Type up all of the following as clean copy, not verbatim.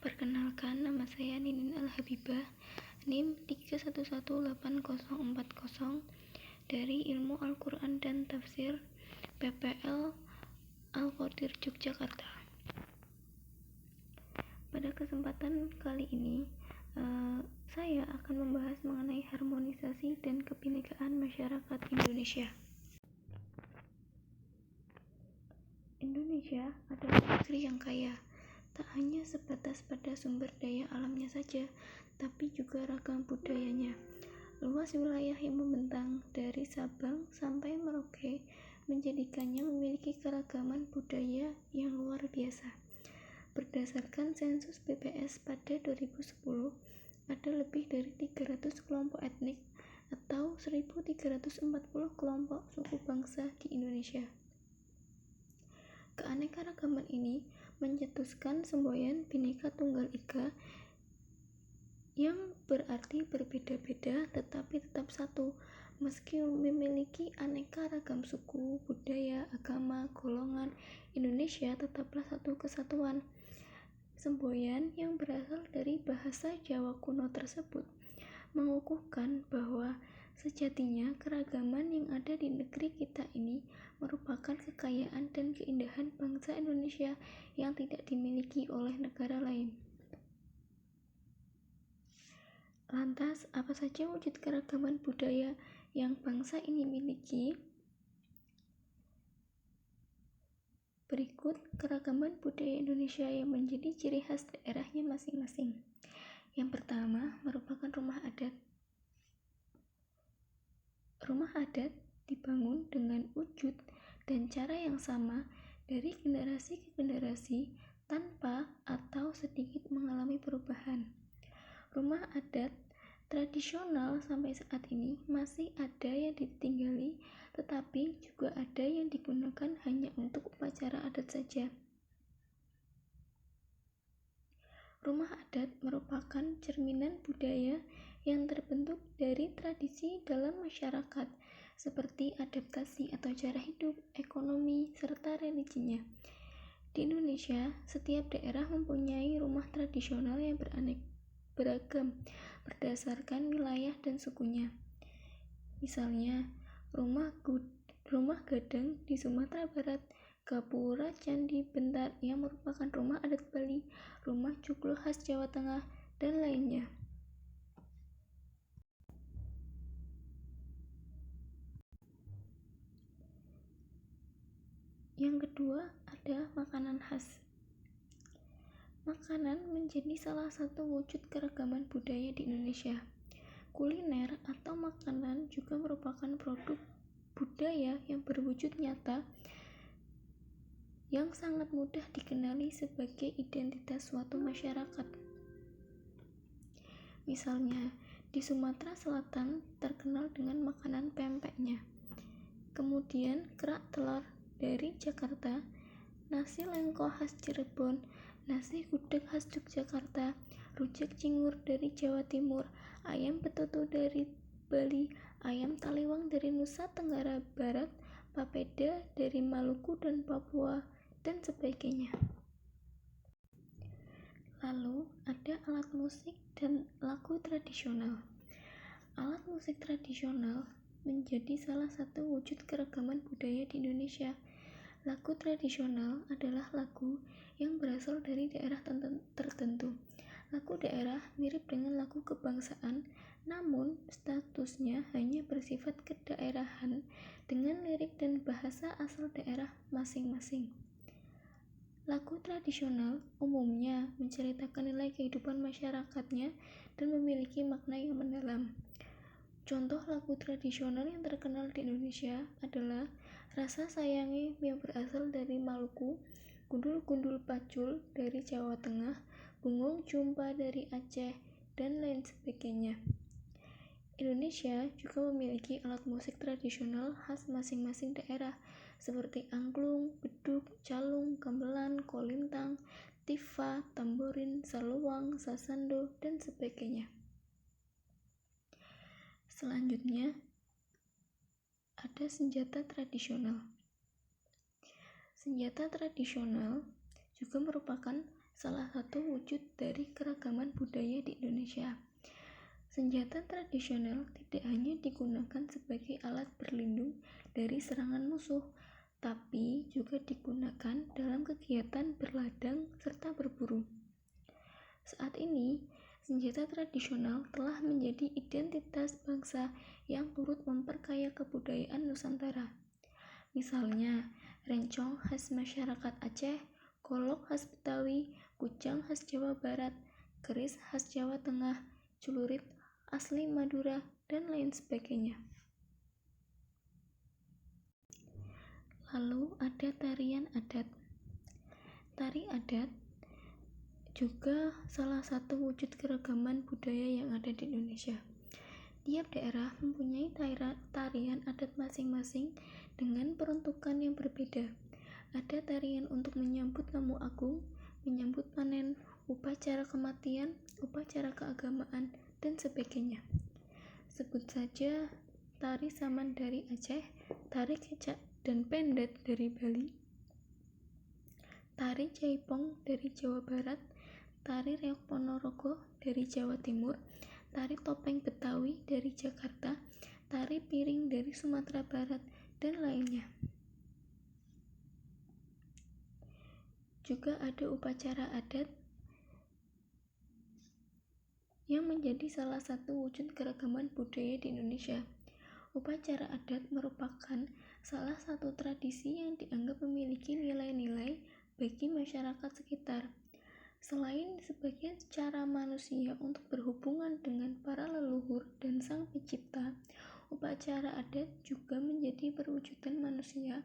Perkenalkan, nama saya Ninin Al-Habibah, NIM 3118040 dari Ilmu Al-Quran dan Tafsir PPL Al-Qadir Yogyakarta. Pada kesempatan kali ini, saya akan membahas mengenai harmonisasi dan kebinekaan masyarakat Indonesia. Indonesia adalah negeri yang kaya, tak hanya sebatas pada sumber daya alamnya saja, tapi juga ragam budayanya. Luas wilayah yang membentang dari Sabang sampai Merauke menjadikannya memiliki keragaman budaya yang luar biasa. Berdasarkan sensus BPS pada 2010, ada lebih dari 300 kelompok etnik atau 1.340 kelompok suku bangsa di Indonesia. Keanekaragaman ini mencetuskan semboyan Bhinneka Tunggal Ika yang berarti berbeda-beda tetapi tetap satu, meski memiliki aneka ragam suku, budaya, agama, golongan. Indonesia tetaplah satu kesatuan. Semboyan yang berasal dari bahasa Jawa kuno tersebut mengukuhkan bahwa sejatinya keragaman yang ada di negeri kita ini merupakan kekayaan dan keindahan bangsa Indonesia yang tidak dimiliki oleh negara lain. Lantas, apa saja wujud keragaman budaya yang bangsa ini miliki? Berikut keragaman budaya Indonesia yang menjadi ciri khas daerahnya masing-masing. Yang pertama merupakan rumah adat. Rumah adat dibangun dengan wujud dan cara yang sama dari generasi ke generasi tanpa atau sedikit mengalami perubahan. Rumah adat tradisional sampai saat ini masih ada yang ditinggali, tetapi juga ada yang digunakan hanya untuk upacara adat saja. Rumah adat merupakan cerminan budaya yang terbentuk dari tradisi dalam masyarakat, seperti adaptasi atau cara hidup, ekonomi, serta religinya. Di Indonesia, setiap daerah mempunyai rumah tradisional yang beragam berdasarkan wilayah dan sukunya. Misalnya, rumah gadang di Sumatera Barat, Gapura Candi Bentar yang merupakan rumah adat Bali, rumah joglo khas Jawa Tengah, dan lainnya. Yang kedua ada makanan khas. Makanan menjadi salah satu wujud keragaman budaya di Indonesia. Kuliner atau makanan juga merupakan produk budaya yang berwujud nyata yang sangat mudah dikenali sebagai identitas suatu masyarakat. Misalnya, di Sumatera Selatan terkenal dengan makanan pempeknya. Kemudian kerak telur dari Jakarta, nasi lengko khas Cirebon, nasi gudeg khas Yogyakarta, rujak cingur dari Jawa Timur, ayam betutu dari Bali, ayam taliwang dari Nusa Tenggara Barat, papeda dari Maluku dan Papua, dan sebagainya. Lalu ada alat musik dan lagu tradisional. Alat musik tradisional menjadi salah satu wujud keragaman budaya di Indonesia. Lagu tradisional adalah lagu yang berasal dari daerah tertentu. Lagu daerah mirip dengan lagu kebangsaan, namun statusnya hanya bersifat kedaerahan dengan lirik dan bahasa asal daerah masing-masing. Lagu tradisional umumnya menceritakan nilai kehidupan masyarakatnya dan memiliki makna yang mendalam. Contoh lagu tradisional yang terkenal di Indonesia adalah Rasa Sayangi yang berasal dari Maluku, Gundul-Gundul Pacul dari Jawa Tengah, Bungong Jumpa dari Aceh, dan lain sebagainya. Indonesia juga memiliki alat musik tradisional khas masing-masing daerah seperti angklung, beduk, calung, gamelan, kolintang, tifa, tamborin, saluang, sasando, dan sebagainya. Selanjutnya ada senjata tradisional. Senjata tradisional juga merupakan salah satu wujud dari keragaman budaya di Indonesia. Senjata tradisional tidak hanya digunakan sebagai alat berlindung dari serangan musuh, tapi juga digunakan dalam kegiatan berladang serta berburu. Saat ini, senjata tradisional telah menjadi identitas bangsa yang turut memperkaya kebudayaan Nusantara. Misalnya, rencong khas masyarakat Aceh, golok khas Betawi, kujang khas Jawa Barat, keris khas Jawa Tengah, celurit asli Madura, dan lain sebagainya. Lalu ada tarian adat. Tari adat juga salah satu wujud keragaman budaya yang ada di Indonesia. Tiap daerah mempunyai tarian adat masing-masing dengan peruntukan yang berbeda. Ada tarian untuk menyambut tamu agung, menyambut panen, upacara kematian, upacara keagamaan, dan sebagainya. Sebut saja tari saman dari Aceh, tari kecak dan pendet dari Bali, tari jaipong dari Jawa Barat, tari reok Ponorogo dari Jawa Timur, tari topeng Betawi dari Jakarta, tari piring dari Sumatera Barat, dan lainnya. Juga ada upacara adat yang menjadi salah satu wujud keragaman budaya di Indonesia. Upacara adat merupakan salah satu tradisi yang dianggap memiliki nilai-nilai bagi masyarakat sekitar. Selain sebagai cara manusia untuk berhubungan dengan para leluhur dan Sang Pencipta, upacara adat juga menjadi perwujudan manusia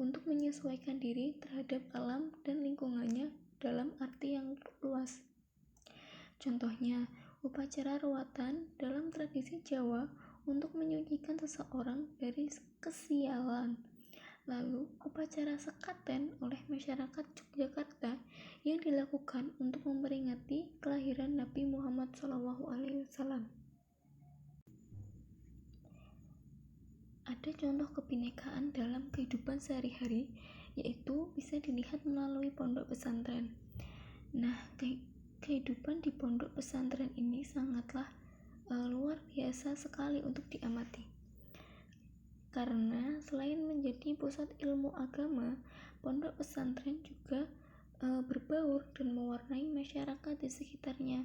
untuk menyesuaikan diri terhadap alam dan lingkungannya dalam arti yang luas. Contohnya, upacara ruatan dalam tradisi Jawa untuk menyucikan seseorang dari kesialan. Lalu, upacara sekaten oleh masyarakat Yogyakarta yang dilakukan untuk memperingati kelahiran Nabi Muhammad SAW. Ada contoh kebinekaan dalam kehidupan sehari-hari, yaitu bisa dilihat melalui pondok pesantren. Nah, kehidupan di pondok pesantren ini sangatlah luar biasa sekali untuk diamati. Karena selain menjadi pusat ilmu agama, pondok pesantren juga berbaur dan mewarnai masyarakat di sekitarnya.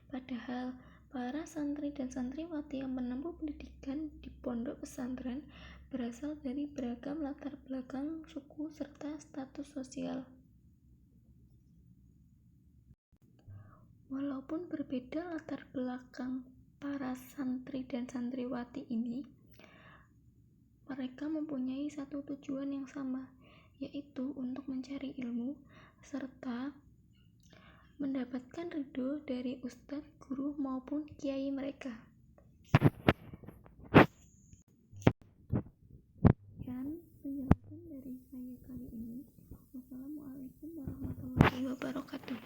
Padahal para santri dan santriwati yang menempuh pendidikan di pondok pesantren berasal dari beragam latar belakang suku serta status sosial. Walaupun berbeda latar belakang para santri dan santriwati ini, mereka mempunyai satu tujuan yang sama, yaitu untuk mencari ilmu serta mendapatkan ridho dari ustadz, guru maupun kiai mereka. Dan penjelasan dari saya kali ini. Wassalamualaikum warahmatullahi wabarakatuh.